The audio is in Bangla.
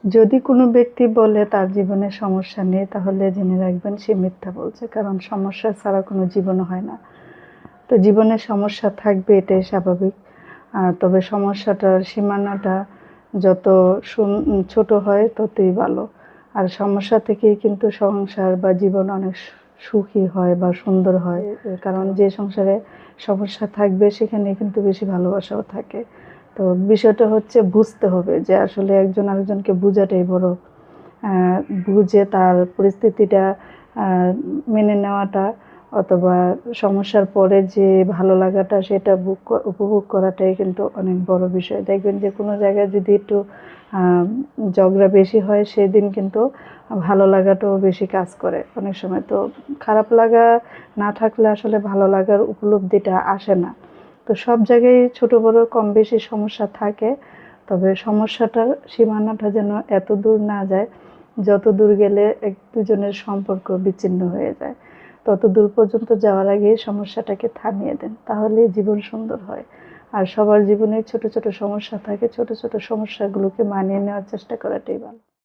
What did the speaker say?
যদি কোনো ব্যক্তি বলে তার জীবনে সমস্যা নেই, তাহলে জেনে রাখবেন সে মিথ্যা বলছে, কারণ সমস্যা ছাড়া কোনো জীবন হয় না। তো জীবনে সমস্যা থাকবে, এটাই স্বাভাবিক। তবে সমস্যাটার সীমানাটা যত ছোট হয় ততই ভালো। আর সমস্যা থেকেই কিন্তু সংসার বা জীবন অনেক সুখী হয় বা সুন্দর হয়, কারণ যে সংসারে সমস্যা থাকবে সেখানে কিন্তু বেশি ভালোবাসাও থাকে। তো বিষয়টা হচ্ছে বুঝতে হবে যে আসলে একজন আরেকজনকে বোঝাটাই বড়, বুঝে তার পরিস্থিতিটা মেনে নেওয়াটা, অথবা সমস্যার পরে যে ভালো লাগাটা সেটা উপভোগ করাটাই কিন্তু অনেক বড় বিষয়। দেখবেন যে কোনো জায়গায় যদি একটু ঝগড়া বেশি হয়, সেদিন কিন্তু ভালো লাগাটাও বেশি কাজ করে অনেক সময়। তো খারাপ লাগা না থাকলে আসলে ভালো লাগার উপলব্ধিটা আসে না। তো সব জায়গায় ছোট বড় কম বেশি সমস্যা থাকে, তবে সমস্যাটার সীমানাটা যেন এত দূর না যায়, যত দূর গেলে এক দুজনের সম্পর্ক বিচ্ছিন্ন হয়ে যায়। তত দূর পর্যন্ত যাওয়ার আগে সমস্যাটাকে থামিয়ে দেন, তাহলেই জীবন সুন্দর হয়। আর সবার জীবনে ছোট ছোট সমস্যা থাকে, ছোট ছোট সমস্যাগুলোকে মানিয়ে নেওয়ার চেষ্টা করাটাই ভালো।